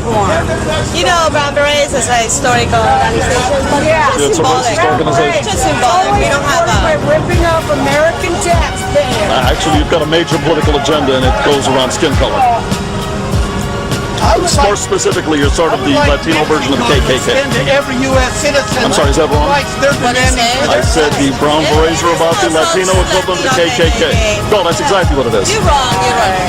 uniform. You know, Berets is a historical organization, but it's symbolic. It's just symbolic. We don't have a... We're ripping off American taxpayers. Actually, you've got a major political agenda, and it goes around skin color. More specifically, you're sort of the Latino version of the KKK. Every U.S. citizen. I'm sorry, is that wrong? What did you say? I said the brown berets are about the Latino equivalent of the KKK. No, that's exactly what it is. You're wrong, you're right.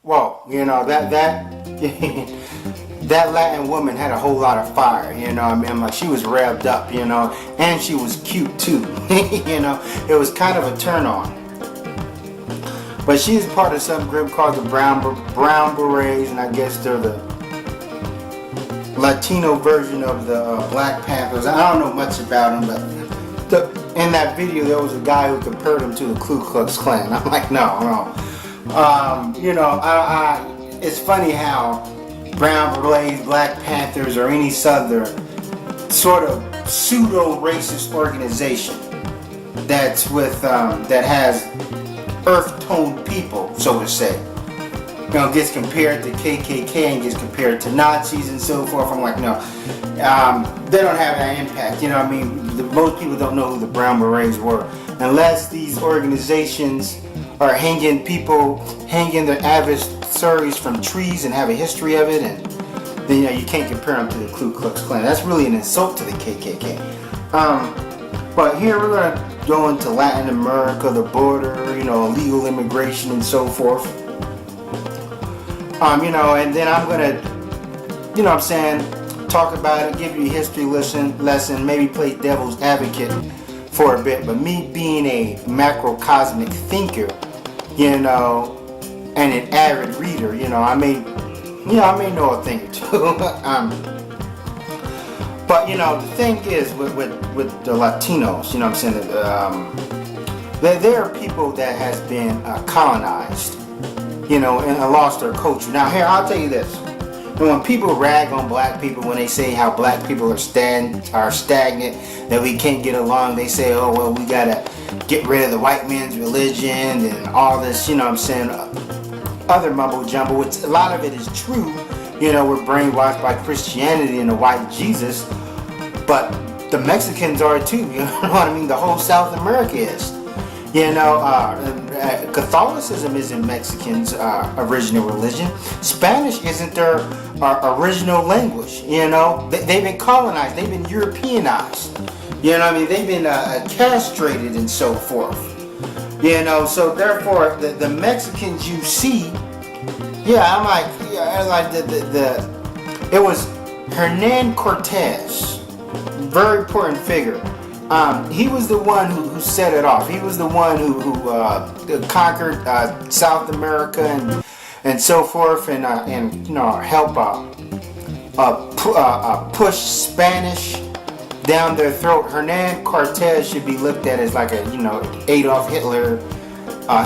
Well, you know, that Latin woman had a whole lot of fire, you know. I mean, like, she was revved up, you know, and she was cute too. You know, it was kind of a turn on. But she's part of some group called the Brown Berets, and I guess they're the Latino version of the Black Panthers. I don't know much about them, but in that video there was a guy who compared them to the Ku Klux Klan. I'm like, no. You know, it's funny how Brown Berets, Black Panthers, or any other sort of pseudo-racist organization that's with that has earth-toned people, so to say, you know, gets compared to KKK and gets compared to Nazis and so forth. I'm like, no, they don't have that impact. You know what I mean? Most people don't know who the Brown Berets were unless these organizations are hanging their adversaries from trees and have a history of it, and then, you know, you can't compare them to the Ku Klux Klan. That's really an insult to the KKK. But here we're gonna go into Latin America, the border, you know, illegal immigration and so forth. You know, and then I'm gonna, you know what I'm saying, talk about it, give you a history lesson, maybe play devil's advocate for a bit. But me being a macrocosmic thinker, you know, and an avid reader, you know, I may know a thing or two. But you know, the thing is with the Latinos, you know what I'm saying, there are people that has been colonized, you know, and lost their culture. Now here, I'll tell you this. When people rag on black people, when they say how black people are stagnant, that we can't get along, they say, oh, well, we gotta get rid of the white man's religion and all this, you know what I'm saying, other mumbo jumbo, which a lot of it is true. You know, we're brainwashed by Christianity and the white Jesus, but the Mexicans are too, you know what I mean? The whole South America is. You know, Catholicism isn't Mexicans' original religion. Spanish isn't their original language. You know, they've been colonized. They've been Europeanized. You know what I mean? They've been castrated and so forth. You know, so therefore, the Mexicans you see, yeah, I'm like, yeah, like it was Hernan Cortez, very important figure. He was the one who set it off. He was the one who conquered South America and so forth, and you know, help push Spanish down their throat. Hernan Cortez should be looked at as like a, you know, Adolf Hitler.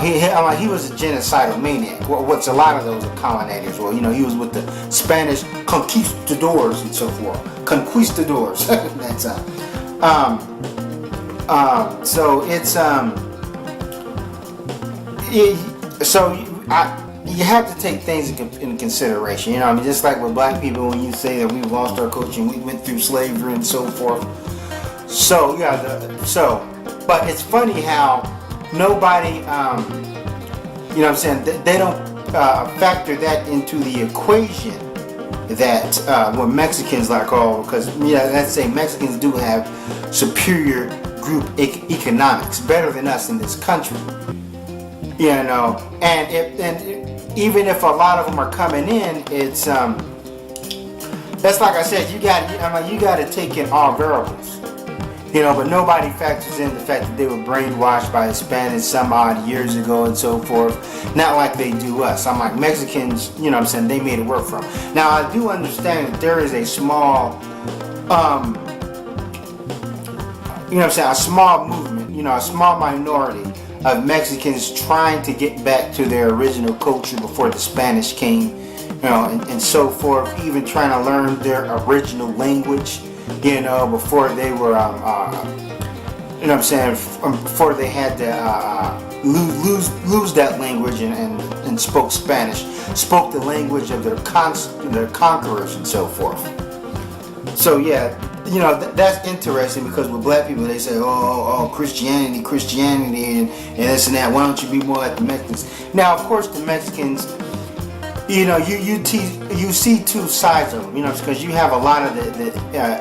He was a genocidal maniac. What's a lot of those colonizers? Well, you know, he was with the Spanish conquistadors and so forth. Conquistadors. That's so it's you have to take things in consideration. You know, I mean, just like with black people, when you say that we've lost our culture and we went through slavery and so forth. So yeah, but it's funny how nobody, you know what I'm saying, they don't factor that into the equation that what Mexicans like, because yeah, let's say Mexicans do have superior group economics, better than us in this country. You know, and even if a lot of them are coming in, it's that's like I said, you got to take in all variables. But nobody factors in the fact that they were brainwashed by the Spanish some odd years ago and so forth. Not like they do us. I'm like, Mexicans, they made it work for them. Now, I do understand that there is a small, a small movement, a small minority of Mexicans trying to get back to their original culture before the Spanish came, and so forth, even trying to learn their original language. Before they were, before they had to lose that language and spoke Spanish, spoke the language of their conquerors and so forth. So yeah, that's interesting because with black people they say, oh, Christianity, and this and that. Why don't you be more like the Mexicans? Now, of course, the Mexicans. You see two sides of them, because you have a lot of the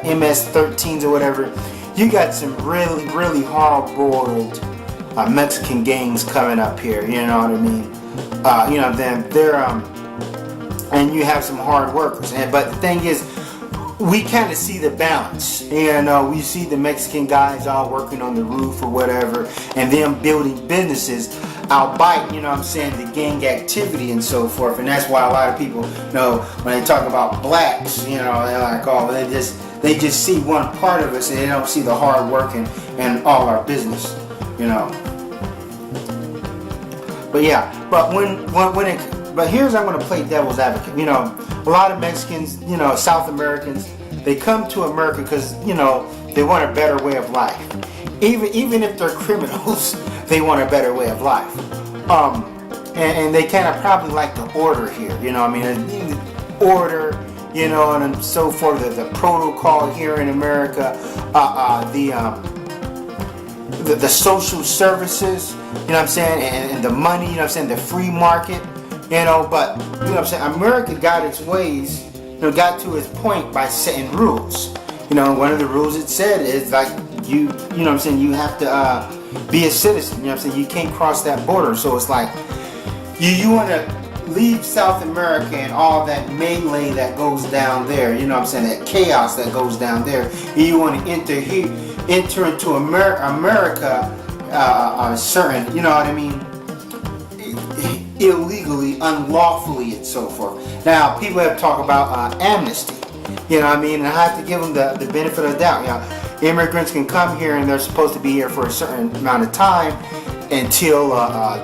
MS-13s or whatever. You got some really, really hard-boiled Mexican gangs coming up here. You know what I mean? And you have some hard workers. But the thing is, we kind of see the balance. We see the Mexican guys all working on the roof or whatever, and them building businesses. Albeit, the gang activity and so forth, and that's why a lot of people, when they talk about blacks, they're like, oh, they just see one part of us and they don't see the hard work and all our business, But yeah, but here's I'm going to play devil's advocate. A lot of Mexicans, South Americans, they come to America because they want a better way of life. Even if they're criminals, they want a better way of life. And they kind of probably like the order here, order, and so forth, the protocol here in America, the social services, and the money, the free market, but, America got its ways, got to its point by setting rules. One of the rules it said is like, you have to be a citizen, you can't cross that border. So it's like you want to leave South America and all that melee that goes down there, that chaos that goes down there. You want to enter into America certain, illegally, unlawfully, and so forth. Now, people have talked about amnesty, and I have to give them the benefit of the doubt. Immigrants can come here and they're supposed to be here for a certain amount of time until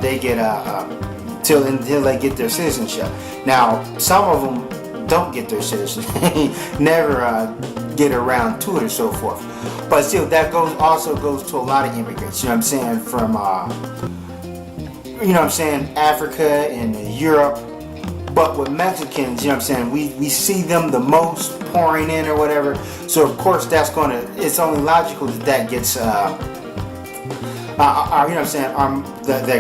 they get until they get their citizenship. Now, some of them don't get their citizenship, never get around to it, and so forth. But still, that also goes to a lot of immigrants. From Africa and Europe. But with Mexicans, we see them the most pouring in or whatever. So of course it's only logical that gets that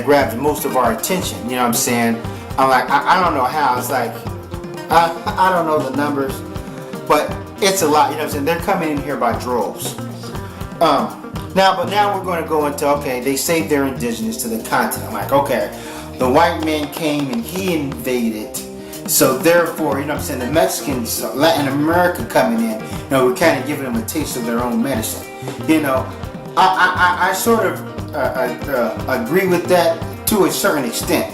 grabs most of our attention. I'm like, I don't know how. It's like I don't know the numbers, but it's a lot. They're coming in here by droves. Now we're going to go into, okay, they say they're indigenous to the continent. I'm like, okay, the white man came and he invaded. So therefore, the Mexicans, Latin America coming in, we're kind of giving them a taste of their own medicine. I sort of agree with that to a certain extent.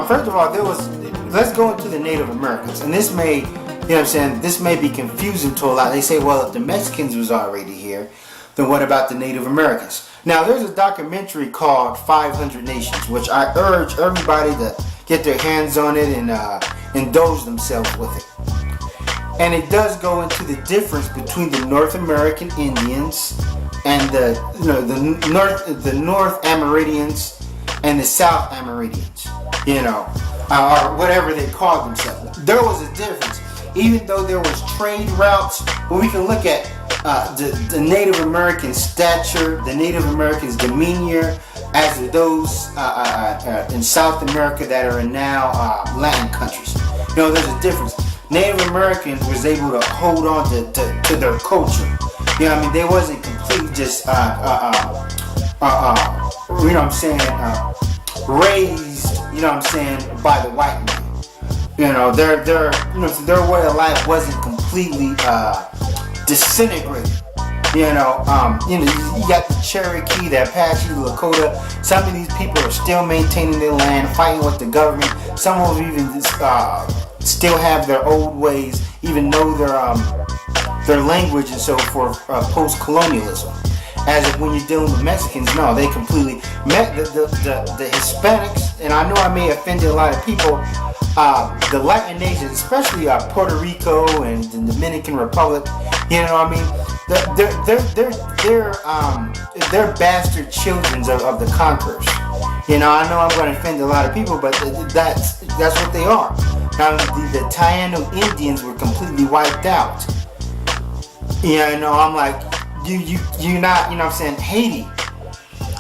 First of all, let's go into the Native Americans, and this may, this may be confusing to a lot. They say, well, if the Mexicans was already here, then what about the Native Americans? Now, there's a documentary called 500 Nations, which I urge everybody to get their hands on it and indulge themselves with it. And it does go into the difference between the North American Indians and the North Amerindians and the South Amerindians, or whatever they call themselves. There was a difference, even though there was trade routes. But we can look at the Native American stature, the Native Americans' demeanor, as those in South America that are in now Latin countries. There's a difference. Native Americans was able to hold on to their culture. They wasn't completely just raised, by the white man. You know, their way of life wasn't completely disintegrated. You know, you got the Cherokee, the Apache, the Lakota. Some of these people are still maintaining their land, fighting with the government. Some of them even still have their old ways, even know their language and so forth, post-colonialism. As if when you're dealing with Mexicans, no, they completely met the Hispanics, and I know I may offend a lot of people. The Latin nations, especially Puerto Rico and the Dominican Republic, you know what I mean? They're bastard children of the conquerors. You know, I know I'm going to offend a lot of people, but that's what they are. Now, the Taino Indians were completely wiped out. Yeah, you know, I'm like, you're not, you know what I'm saying, Haiti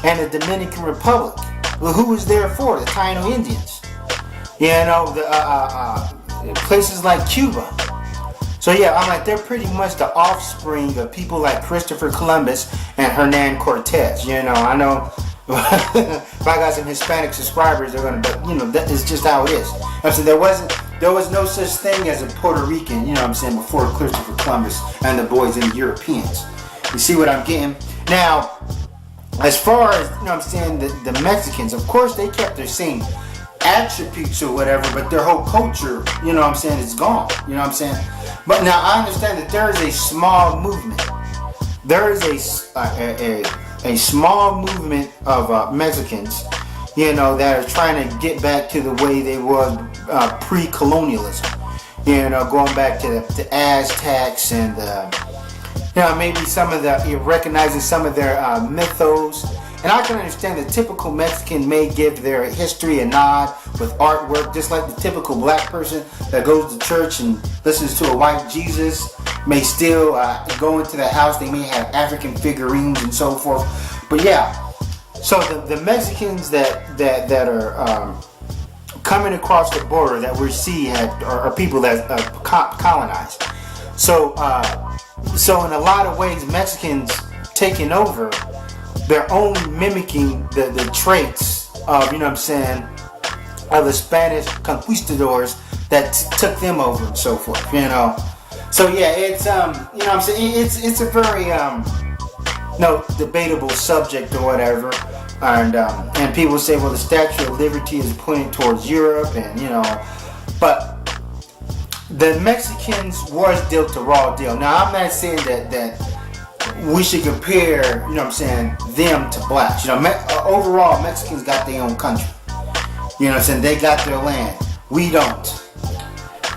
and the Dominican Republic. Well, who was there for? The Taino Indians. You know, the places like Cuba. So yeah, I'm like, they're pretty much the offspring of people like Christopher Columbus and Hernan Cortez. You know, I know if I got some Hispanic subscribers, they're gonna, but you know, that is just how it is. I said there was no such thing as a Puerto Rican, you know what I'm saying, before Christopher Columbus and the boys and the Europeans. You see what I'm getting? Now, as far as, you know what I'm saying, the Mexicans, of course they kept their same attributes or whatever, but their whole culture, you know what I'm saying, is gone. You know what I'm saying? But now I understand that there is a small movement. There is a small movement of Mexicans, you know, that are trying to get back to the way they was pre-colonialism. You know, going back to the Aztecs and you know, maybe some of recognizing some of their mythos. And I can understand the typical Mexican may give their history a nod with artwork, just like the typical black person that goes to church and listens to a white Jesus may still go into the house. They may have African figurines and so forth. But yeah, so the Mexicans that are coming across the border that we see are people that colonized. So in a lot of ways, Mexicans taking over, they're only mimicking the traits of, you know what I'm saying, of the Spanish conquistadors that took them over and so forth, you know. So yeah, it's you know what I'm saying, it's a very debatable subject or whatever. And people say, well, the Statue of Liberty is pointing towards Europe, and you know, but the Mexicans was dealt a raw deal. Now I'm not saying that we should compare, you know what I'm saying, them to blacks. You know, overall, Mexicans got their own country. You know what I'm saying? They got their land. We don't.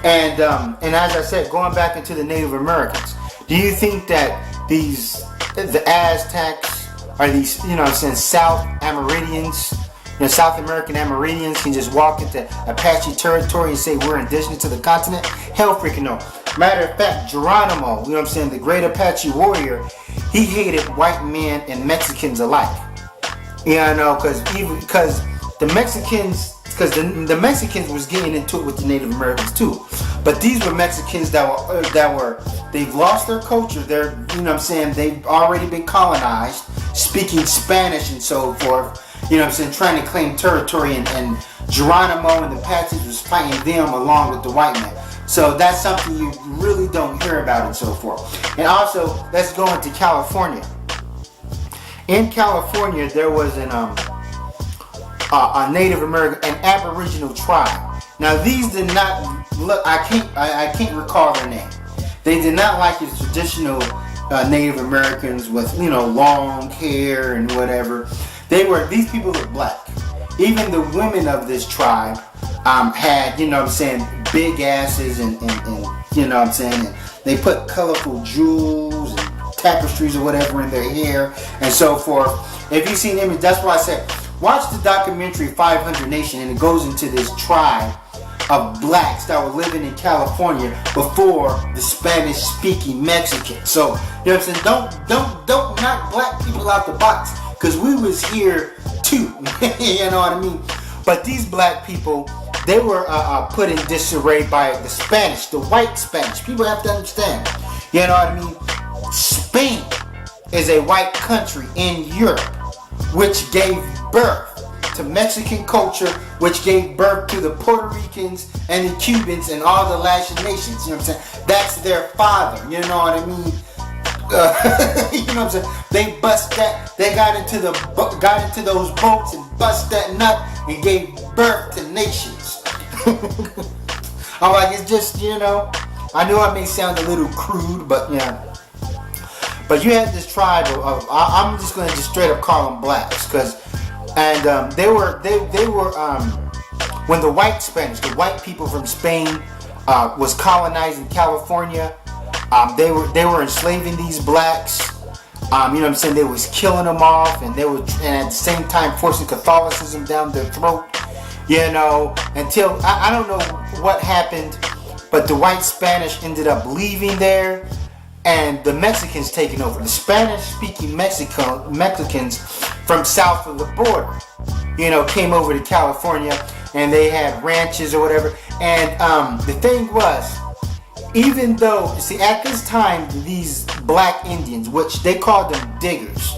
And as I said, going back into the Native Americans, do you think that the Aztecs are these, you know what I'm saying, South Amerindians, you know, South American Amerindians can just walk into Apache territory and say we're indigenous to the continent? Hell freaking no. Matter of fact, Geronimo, you know what I'm saying, the great Apache warrior, he hated white men and Mexicans alike. You know, because the Mexicans was getting into it with the Native Americans too. But these were Mexicans they've lost their culture. They're, you know what I'm saying, they've already been colonized, speaking Spanish and so forth. You know what I'm saying, trying to claim territory, and Geronimo and the Apaches was fighting them along with the white men. So that's something you really don't hear about and so forth. And also, let's go into California. In California, there was a Native American, an Aboriginal tribe. Now these did not look. I can't recall their name. They did not like the traditional Native Americans with, you know, long hair and whatever. These people look black. Even the women of this tribe had, you know what I'm saying, big asses and you know what I'm saying, and they put colorful jewels and tapestries or whatever in their hair and so forth. If you've seen images, that's why I said watch the documentary 500 Nation, and it goes into this tribe of blacks that were living in California before the Spanish speaking Mexicans. So you know what I'm saying, don't knock black people out the box, because we was here too. You know what I mean? But these black people, they were put in disarray by the Spanish, the white Spanish. People have to understand. You know what I mean? Spain is a white country in Europe, which gave birth to Mexican culture, which gave birth to the Puerto Ricans and the Cubans and all the Latin nations. You know what I'm saying? That's their father. You know what I mean? You know what I'm saying? They bust that. They got into those boats and bust that nut and gave birth to nations. I'm like, it's just, you know, I know it may sound a little crude, but yeah. But you had this tribe of I'm just gonna just straight up call them blacks, they were when the white people from Spain was colonizing California. They were enslaving these blacks. You know what I'm saying? They was killing them off, and at the same time forcing Catholicism down their throat. You know, until I don't know what happened, but the white Spanish ended up leaving there, and the Mexicans taking over. The Spanish-speaking Mexicans from south of the border, you know, came over to California, and they had ranches or whatever. And the thing was, even though, see, at this time, these black Indians, which they called them diggers,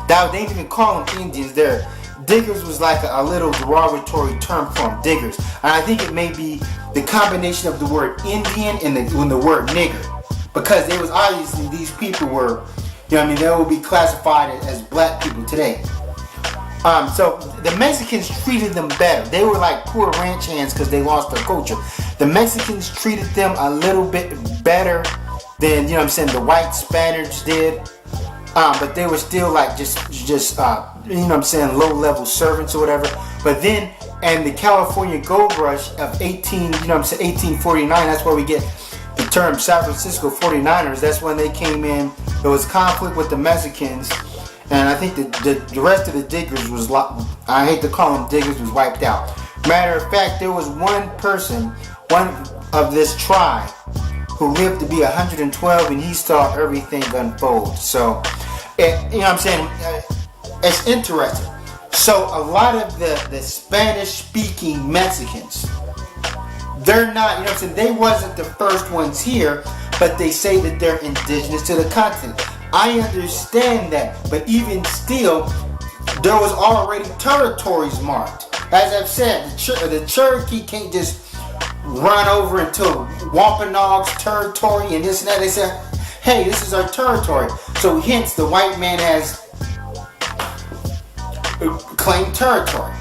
they didn't even call them Indians. Diggers was like a little derogatory term for them, diggers. And I think it may be the combination of the word Indian and the word nigger, because they was obviously, these people were, you know what I mean, they would be classified as black people today. So the Mexicans treated them better. They were like poor ranch hands because they lost their culture. The Mexicans treated them a little bit better than, you know what I'm saying, the white Spaniards did. But they were still like just you know what I'm saying, low-level servants or whatever. But then, and the California Gold Rush of 1849, that's where we get the term San Francisco 49ers. That's when they came in. There was conflict with the Mexicans. And I think the rest of the diggers was, I hate to call them diggers, was wiped out. Matter of fact, there was one person, one of this tribe, who lived to be 112, and he saw everything unfold. So, you know what I'm saying? It's interesting. So a lot of the Spanish-speaking Mexicans, they're not, you know what I'm saying, they wasn't the first ones here, but they say that they're indigenous to the continent. I understand that, but even still, there was already territories marked. As I've said, the Cherokee can't just run over into Wampanoag's territory and this and that. They say, hey, this is our territory. So hence, the white man has claimed territory.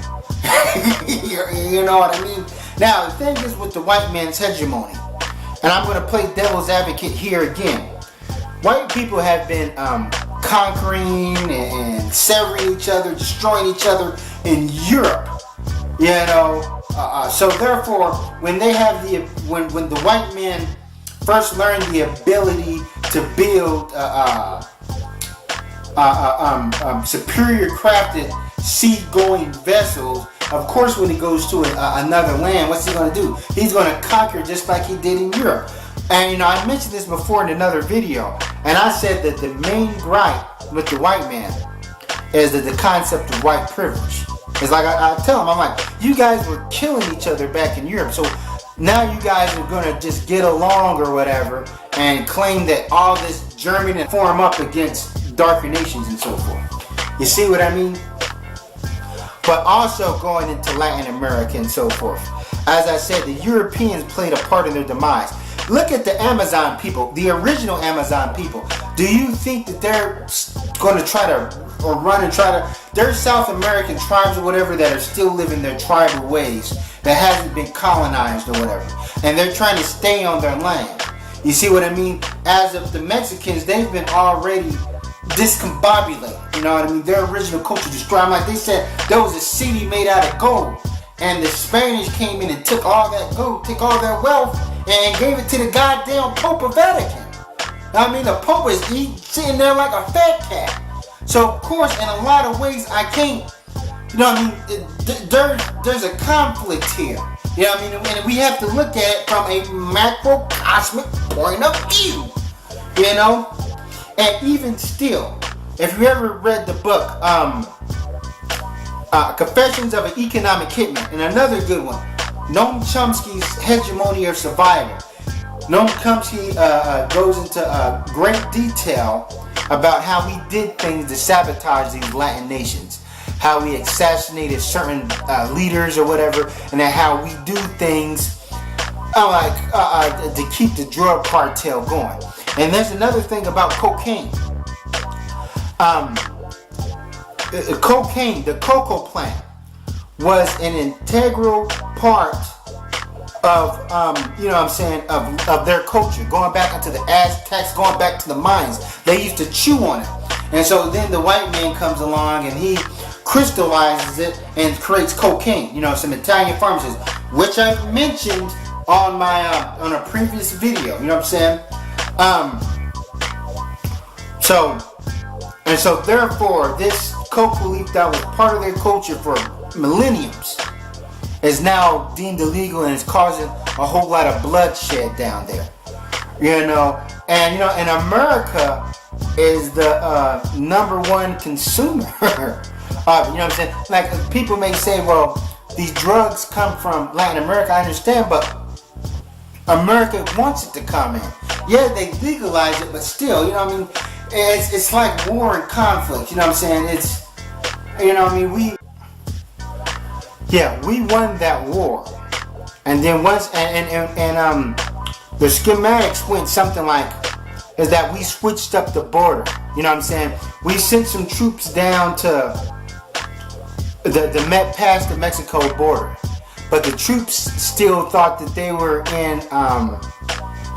You know what I mean? Now, the thing is with the white man's hegemony, and I'm going to play devil's advocate here again. White people have been conquering and severing each other, destroying each other in Europe. You know, so therefore, when they have when the white men first learned the ability to build superior crafted sea-going vessels, of course, when he goes to another land, what's he going to do? He's going to conquer just like he did in Europe. And, you know, I mentioned this before in another video, and I said that the main gripe with the white man is that the concept of white privilege. It's like I tell them, I'm like, you guys were killing each other back in Europe, so now you guys are going to just get along or whatever and claim that all this German and form up against darker nations and so forth. You see what I mean? But also going into Latin America and so forth. As I said, the Europeans played a part in their demise. Look at the Amazon people, the original Amazon people. Do you think that they're going to try to, or run and try to, there's South American tribes or whatever that are still living their tribal ways, that hasn't been colonized or whatever, and they're trying to stay on their land. You see what I mean? As of the Mexicans, they've been already discombobulated. You know what I mean? Their original culture destroyed. Like they said, there was a city made out of gold, and the Spanish came in and took all that gold, took all their wealth, and gave it to the goddamn Pope of Vatican. I mean, the Pope is sitting there like a fat cat. So, of course, in a lot of ways, I can't, you know what I mean, there's a conflict here. You know what I mean? And we have to look at it from a macrocosmic point of view. You know? And even still, if you ever read the book, Confessions of an Economic Hitman, and another good one, Noam Chomsky's Hegemony of Survival. Noam Chomsky goes into great detail about how he did things to sabotage these Latin nations. how we assassinated certain leaders or whatever, and then how we do things to keep the drug cartel going. And there's another thing about cocaine. Cocaine, the cocoa plant, was an integral part of of their culture, going back into the Aztecs, going back to the Mayans. They used to chew on it, and so then the white man comes along and he crystallizes it and creates cocaine. Some Italian pharmacists, which I mentioned on my on a previous video. So therefore, this cocoa leaf that was part of their culture for millenniums is now deemed illegal, and it's causing a whole lot of bloodshed down there. And America is the number one consumer. Like, people may say, well, these drugs come from Latin America. I understand, but America wants it to come in. Yeah, they legalize it, but still, it's like war and conflict. It's, we won that war, and then once the schematics went something like is that we switched up the border. We sent some troops down to past the Mexico border, but the troops still thought that they were in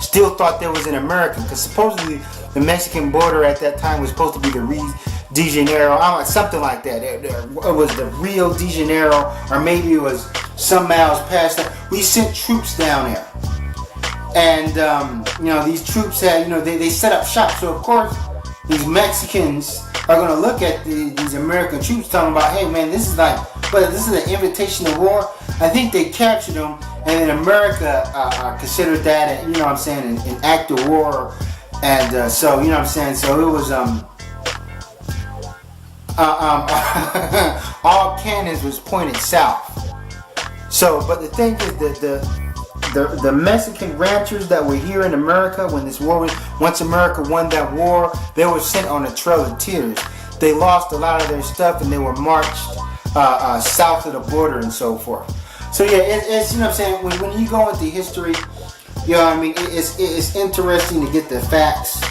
still thought there was in America, because supposedly the Mexican border at that time was supposed to be the Rio de Janeiro, something like that. It was the Rio de Janeiro, or maybe it was some miles past that. We sent troops down there, and these troops had, they set up shop. So of course these Mexicans are going to look at these American troops, talking about, hey man, this is an invitation to war. I think they captured them, and then America considered that, an act of war, and so it was all cannons was pointed south. So, but the thing is that the Mexican ranchers that were here in America when this war was, once America won that war, they were sent on a trail of tears. They lost a lot of their stuff, and they were marched south of the border and so forth. So yeah, it's when you go into history, it's interesting to get the facts,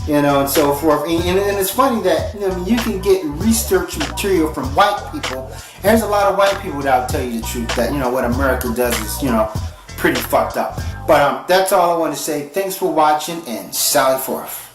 and so forth. And it's funny that you can get research material from white people. There's a lot of white people that'll tell you the truth that what America does is pretty fucked up. But that's all I want to say. Thanks for watching, and sally forth.